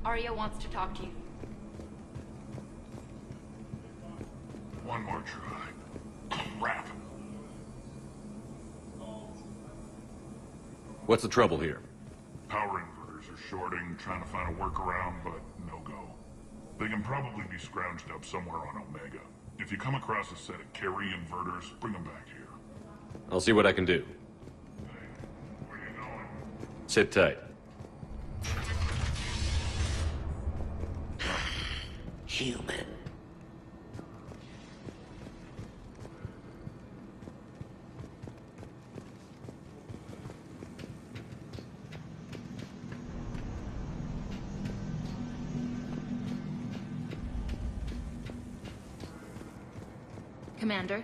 Arya wants to talk to you. One more try. Crap. What's the trouble here? Power inverters are shorting, trying to find a workaround, but no go. They can probably be scrounged up somewhere on Omega. If you come across a set of carry inverters, bring them back here. I'll see what I can do. Hey, where you going? Sit tight. Human. Commander?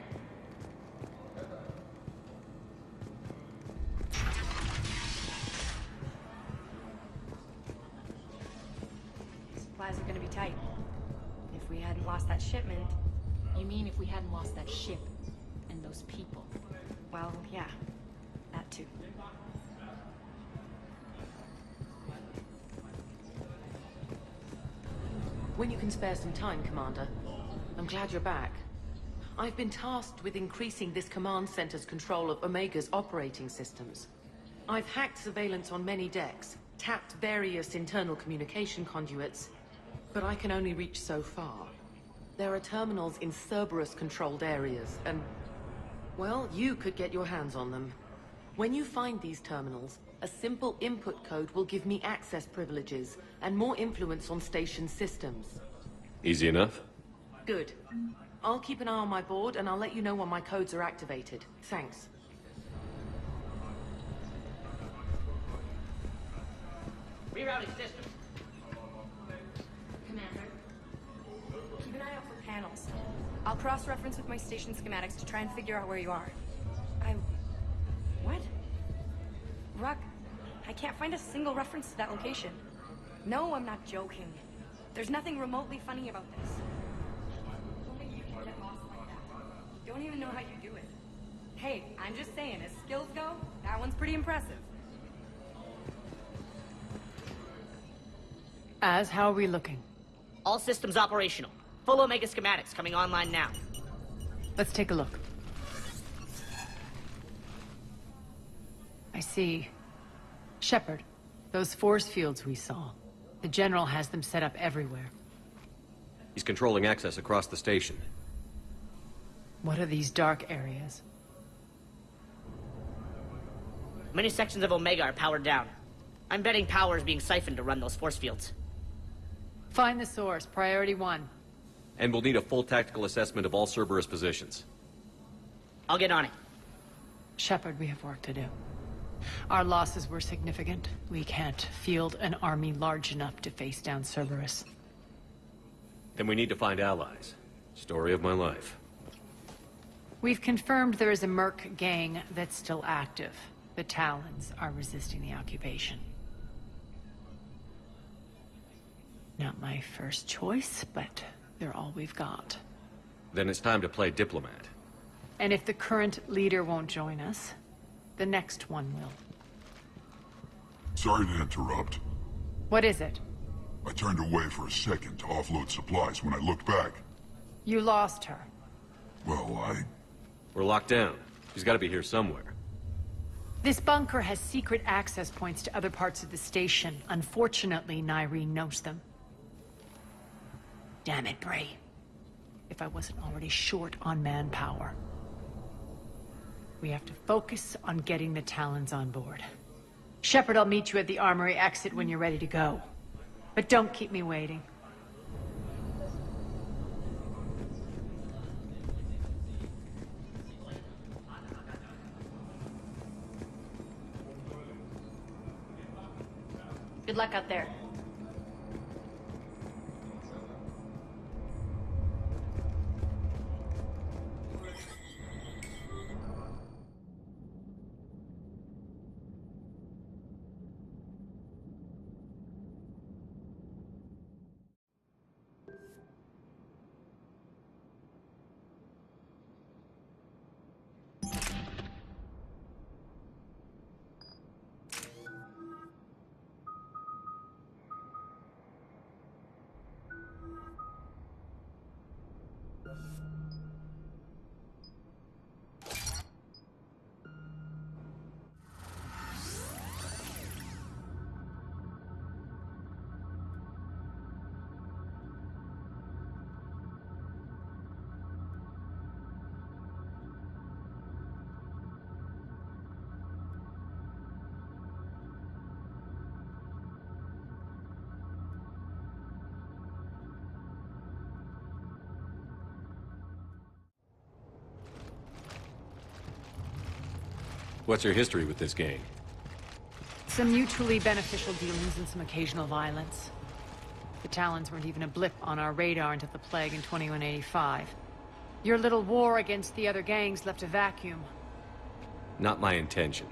Supplies are gonna be tight. If we hadn't lost that shipment... You mean if we hadn't lost that ship and those people? Well, yeah. That too. When you can spare some time, Commander. I'm glad you're back. I've been tasked with increasing this command center's control of Omega's operating systems. I've hacked surveillance on many decks, tapped various internal communication conduits, but I can only reach so far. There are terminals in Cerberus-controlled areas, and... well, you could get your hands on them. When you find these terminals, a simple input code will give me access privileges and more influence on station systems. Easy enough? Good. I'll keep an eye on my board, and I'll let you know when my codes are activated. Thanks. Rerouting system. Commander? Keep an eye out for panels. I'll cross-reference with my station schematics to try and figure out where you are. What? Ruck, I can't find a single reference to that location. No, I'm not joking. There's nothing remotely funny about this. Only you can get lost like that. Don't even know how you do it. Hey, I'm just saying, as skills go, that one's pretty impressive. Az, how are we looking? All systems operational. Full Omega schematics coming online now. Let's take a look. I see. Shepard, those force fields we saw. The General has them set up everywhere. He's controlling access across the station. What are these dark areas? Many sections of Omega are powered down. I'm betting power is being siphoned to run those force fields. Find the source, priority 1. And we'll need a full tactical assessment of all Cerberus positions. I'll get on it. Shepard, we have work to do. Our losses were significant. We can't field an army large enough to face down Cerberus. Then we need to find allies. Story of my life. We've confirmed there is a Merc gang that's still active. The Talons are resisting the occupation. Not my first choice, but they're all we've got. Then it's time to play diplomat. And if the current leader won't join us, the next one will. Sorry to interrupt. What is it? I turned away for a second to offload supplies when I looked back. You lost her. Well, We're locked down. She's got to be here somewhere. This bunker has secret access points to other parts of the station. Unfortunately, Nyreen knows them. Damn it, Bray. If I wasn't already short on manpower. We have to focus on getting the Talons on board. Shepard, I'll meet you at the armory exit when you're ready to go. But don't keep me waiting. Good luck out there. What's your history with this gang? Some mutually beneficial dealings and some occasional violence. The Talons weren't even a blip on our radar until the plague in 2185. Your little war against the other gangs left a vacuum. Not my intention.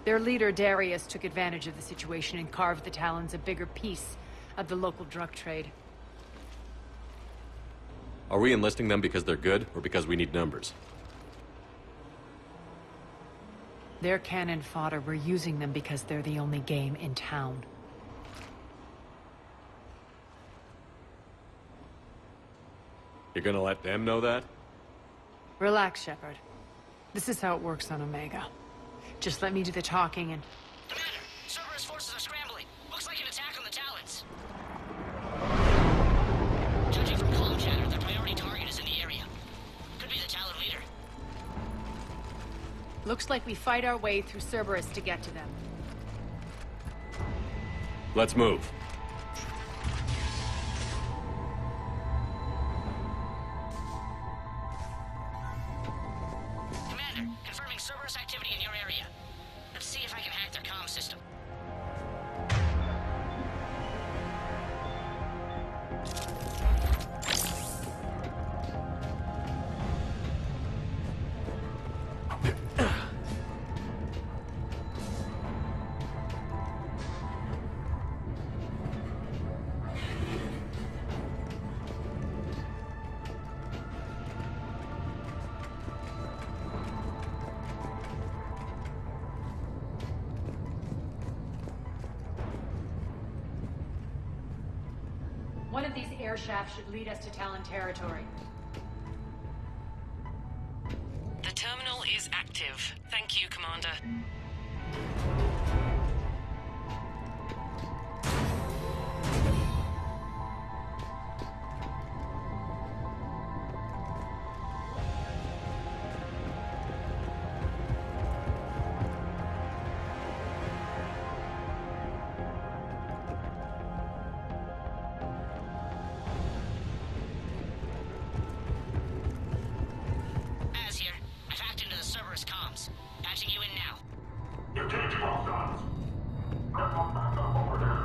Their leader, Darius, took advantage of the situation and carved the Talons a bigger piece of the local drug trade. Are we enlisting them because they're good, or because we need numbers? They're cannon fodder. We're using them because they're the only game in town. You're gonna let them know that? Relax, Shepard. This is how it works on Omega. Just let me do the talking and... Commander, Cerberus forces are scrambling. Looks like an attack on the Talons. Judging from comm chatter, their priority target is in the area. Could be the Talon leader. Looks like we fight our way through Cerberus to get to them. Let's move. Commander, confirming Cerberus activity in your area. Let's see if I can hack their comm system. One of these air shafts should lead us to Talon territory. The terminal is active. Thank you, Commander. Az here. I've hacked into the Cerberus comms. Patching you in now. Engaging all sides. Rip them back up over there.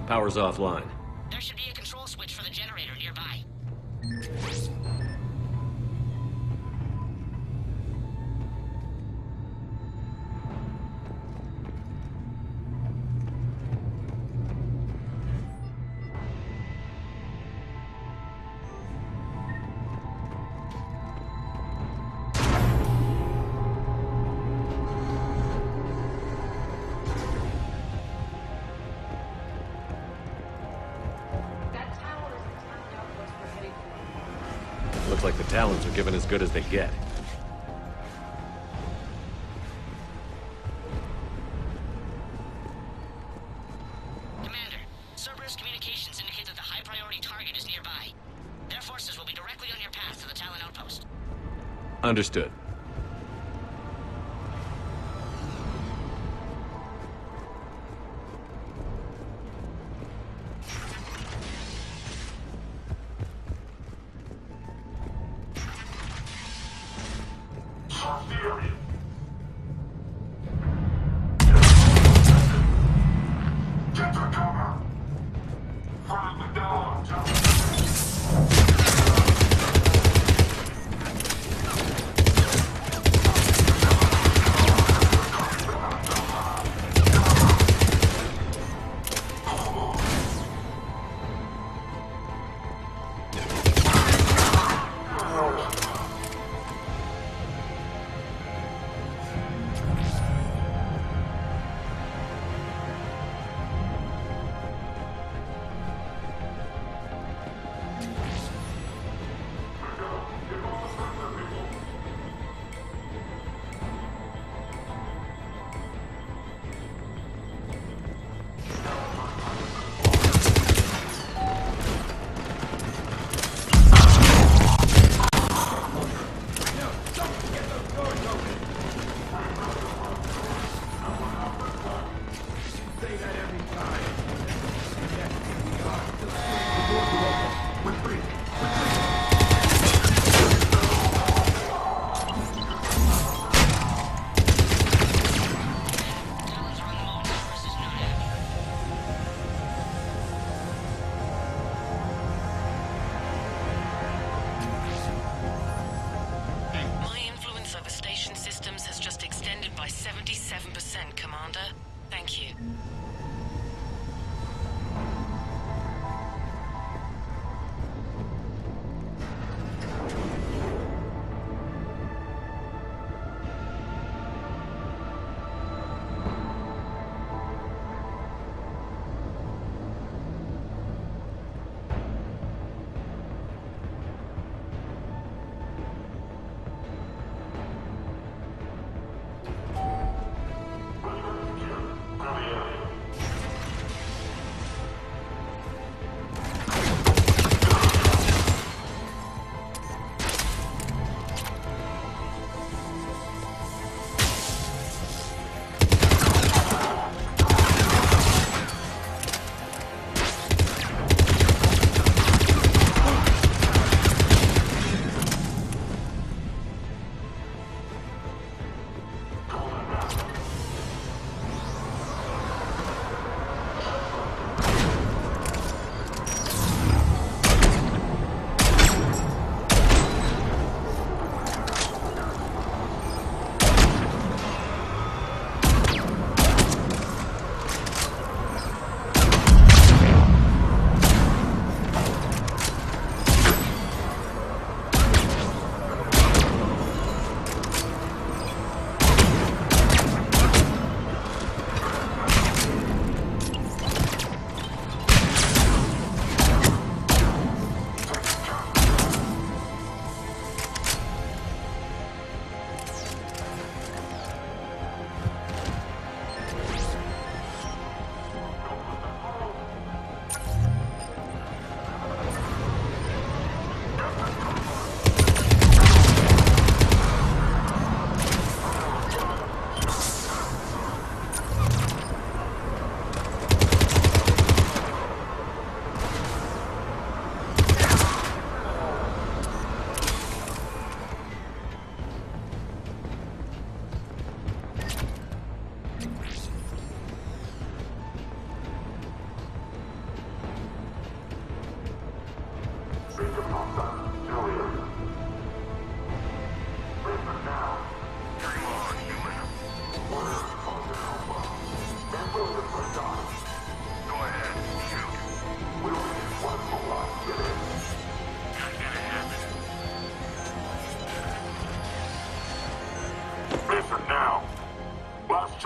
Power's offline. There should be a control switch for the generator nearby. That tower is the town outpost we're heading for. Looks like the Talons are giving as good as they get. Commander, Cerberus communications indicate that the high-priority target is nearby. Their forces will be directly on your path to the Talon outpost. Understood. Search the area. Get to cover. Find the dog,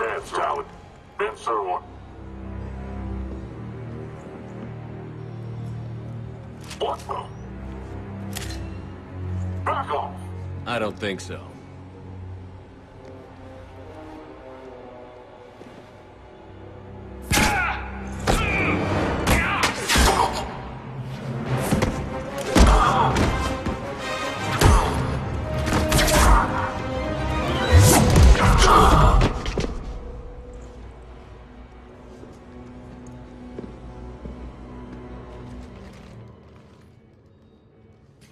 chance, Talon. Answer one. What the? Back off! I don't think so.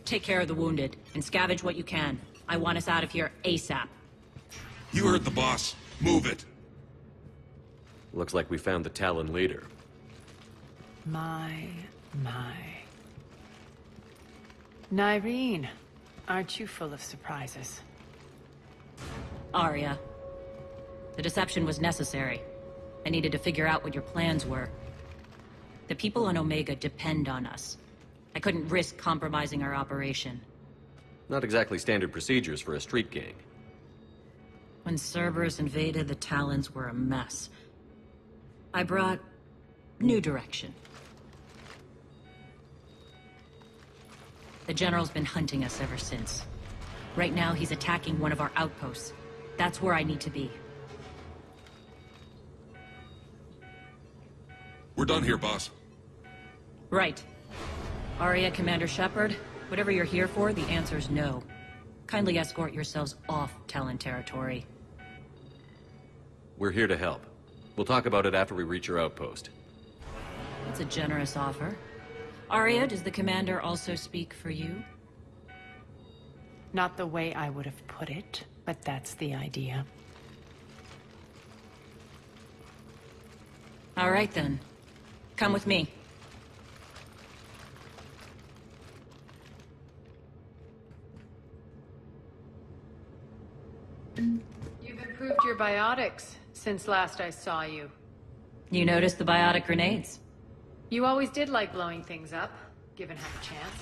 Take care of the wounded, and scavenge what you can. I want us out of here ASAP. You heard the boss. Move it. Looks like we found the Talon leader. My. Nyreen, aren't you full of surprises? Arya. The deception was necessary. I needed to figure out what your plans were. The people on Omega depend on us. I couldn't risk compromising our operation. Not exactly standard procedures for a street gang. When Cerberus invaded, the Talons were a mess. I brought new direction. The General's been hunting us ever since. Right now, he's attacking one of our outposts. That's where I need to be. We're done here, boss. Right. Arya, Commander Shepard, whatever you're here for, the answer's no. Kindly escort yourselves off Talon territory. We're here to help. We'll talk about it after we reach your outpost. That's a generous offer. Arya, does the Commander also speak for you? Not the way I would have put it, but that's the idea. All right, then. Come with me. You've improved your biotics since last I saw you. You noticed the biotic grenades? You always did like blowing things up, given half a chance.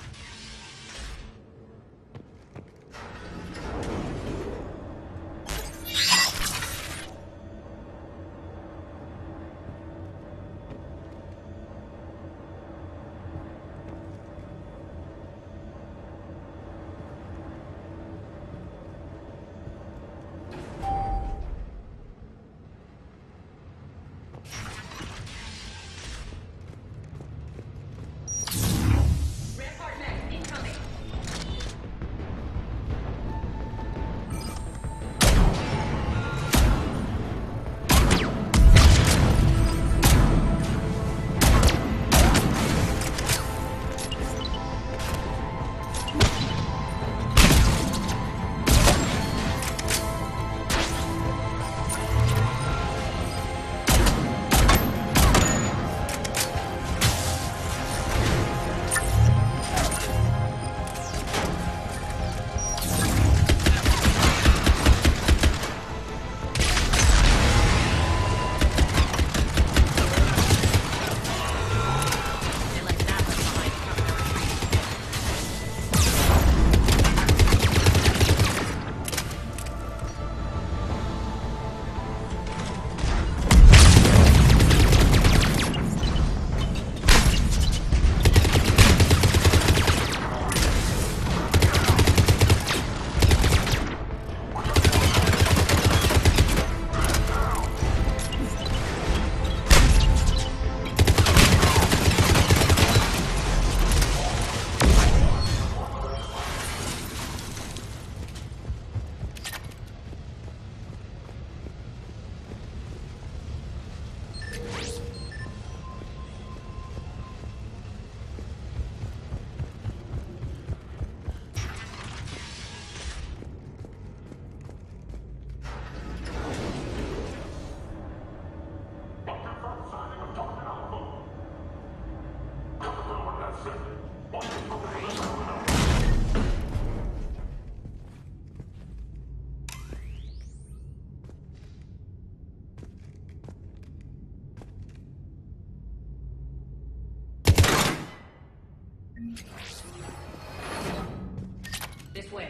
This way.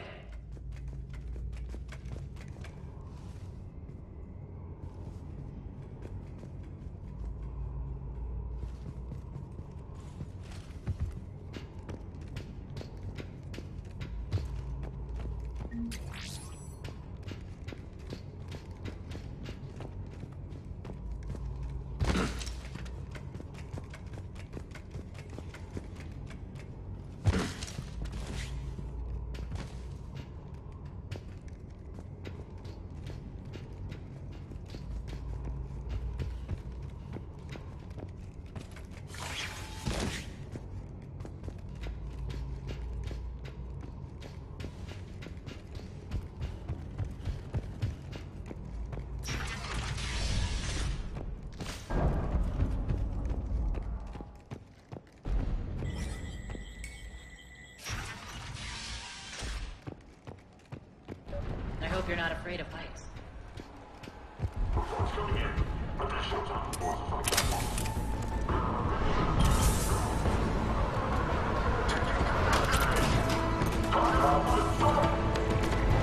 I hope you're not afraid of heights.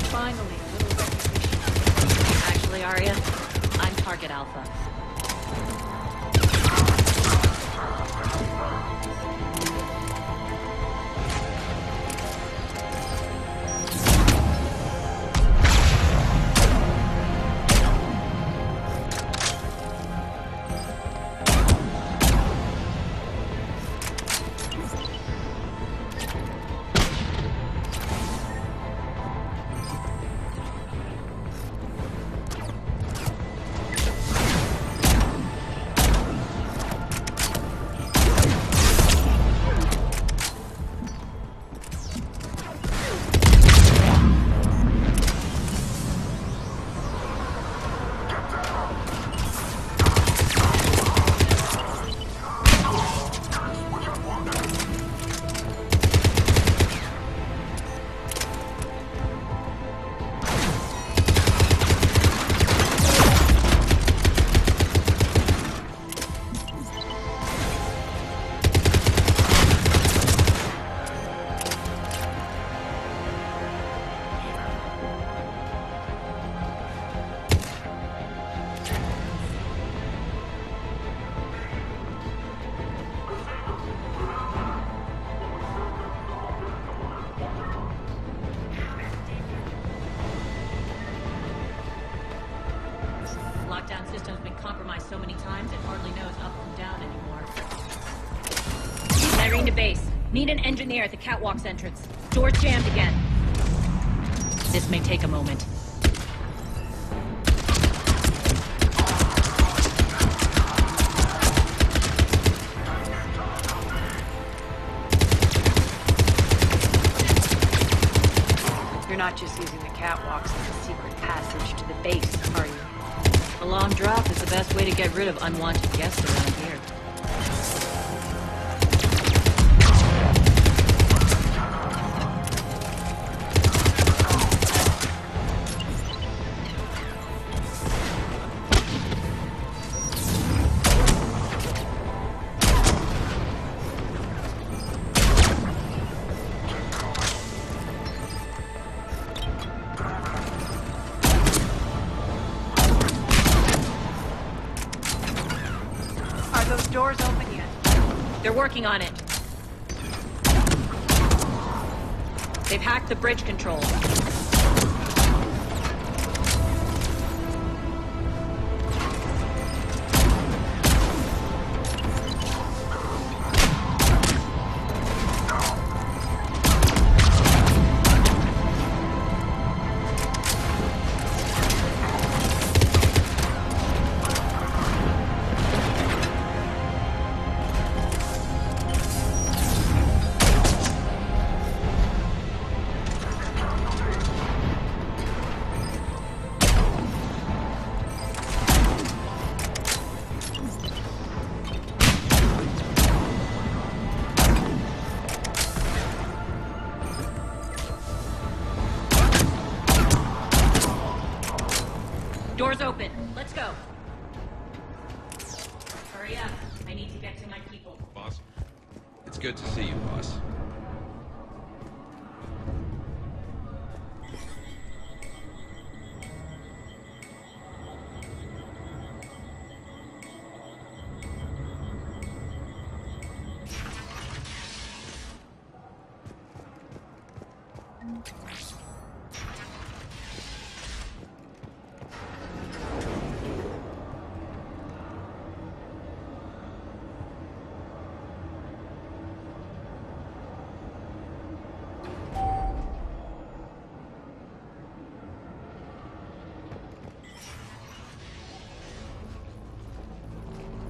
Finally, a little recognition. Actually, Arya, I'm Target Alpha. Lockdown system's been compromised so many times it hardly knows up from down anymore. Entering to base. Need an engineer at the catwalk's entrance. Door's jammed again. This may take a moment. You're not just using the catwalks as a secret passage to the base, are you? A long drop is the best way to get rid of unwanted guests around here. Are those doors open yet? They're working on it. They've hacked the bridge controls. Doors open. Let's go. Hurry up. I need to get to my people. Boss? It's good to see you, boss.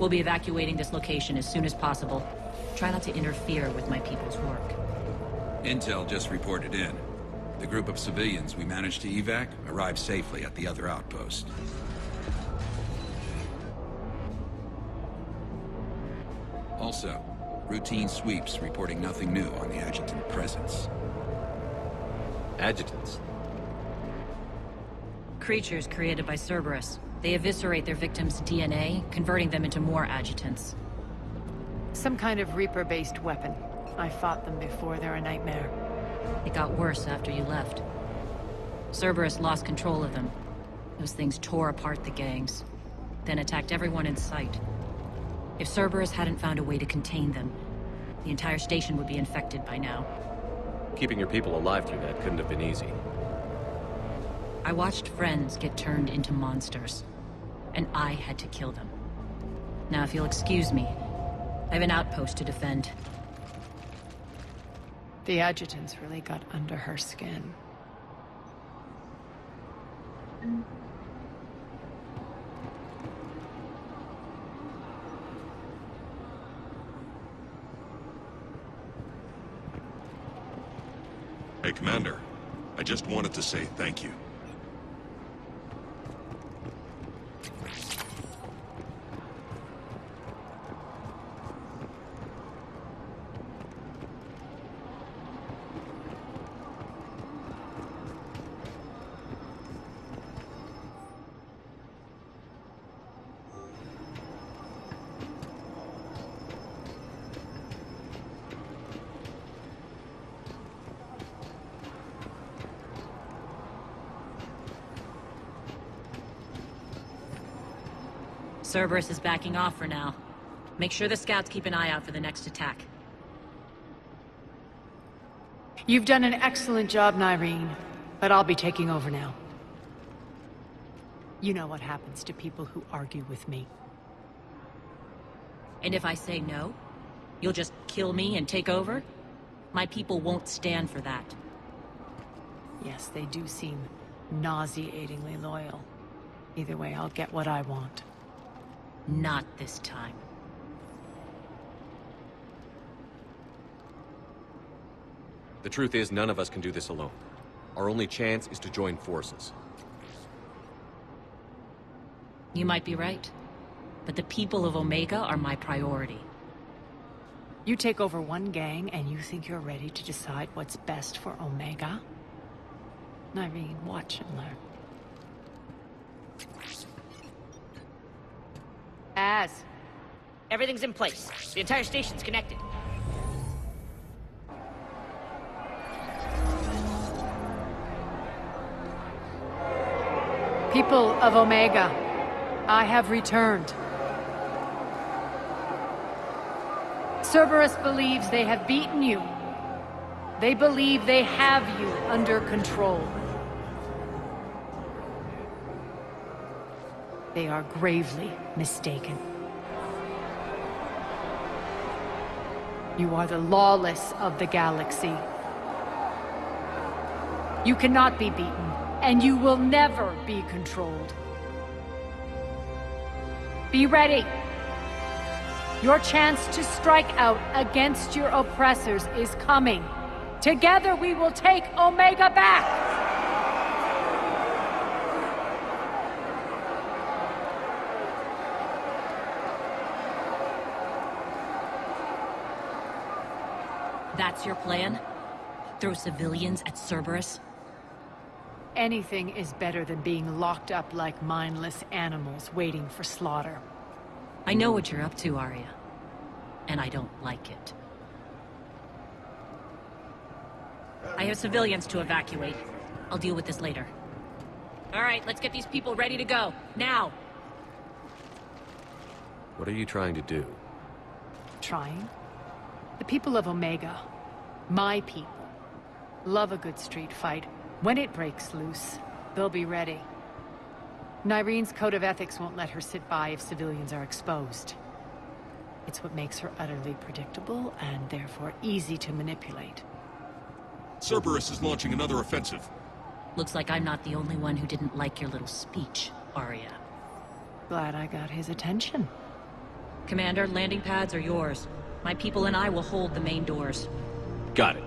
We'll be evacuating this location as soon as possible. Try not to interfere with my people's work. Intel just reported in. The group of civilians we managed to evac arrived safely at the other outpost. Also, routine sweeps reporting nothing new on the adjutant presence. Adjutants? Creatures created by Cerberus. They eviscerate their victims' DNA, converting them into more adjutants. Some kind of Reaper-based weapon. I fought them before, they're a nightmare. It got worse after you left. Cerberus lost control of them. Those things tore apart the gangs, then attacked everyone in sight. If Cerberus hadn't found a way to contain them, the entire station would be infected by now. Keeping your people alive through that couldn't have been easy. I watched friends get turned into monsters, and I had to kill them. Now, if you'll excuse me, I have an outpost to defend. The adjutants really got under her skin. Hey, Commander. I just wanted to say thank you. Cerberus is backing off for now. Make sure the scouts keep an eye out for the next attack. You've done an excellent job, Nyreen, but I'll be taking over now. You know what happens to people who argue with me. And if I say no, you'll just kill me and take over? My people won't stand for that. Yes, they do seem nauseatingly loyal. Either way, I'll get what I want. Not this time. The truth is, none of us can do this alone. Our only chance is to join forces. You might be right, but the people of Omega are my priority. You take over one gang and you think you're ready to decide what's best for Omega? Nyreen, watch and learn. Everything's in place. The entire station's connected. People of Omega, I have returned. Cerberus believes they have beaten you. They believe they have you under control. They are gravely mistaken. You are the lawless of the galaxy. You cannot be beaten, and you will never be controlled. Be ready. Your chance to strike out against your oppressors is coming. Together we will take Omega back! That's your plan? Throw civilians at Cerberus? Anything is better than being locked up like mindless animals waiting for slaughter. I know what you're up to, Arya. And I don't like it. I have civilians to evacuate. I'll deal with this later. All right, let's get these people ready to go. Now! What are you trying to do? Trying? The people of Omega, my people, love a good street fight. When it breaks loose, they'll be ready. Nyreen's code of ethics won't let her sit by if civilians are exposed. It's what makes her utterly predictable and therefore easy to manipulate. Cerberus is launching another offensive. Looks like I'm not the only one who didn't like your little speech, Arya. Glad I got his attention. Commander, landing pads are yours. My people and I will hold the main doors. Got it.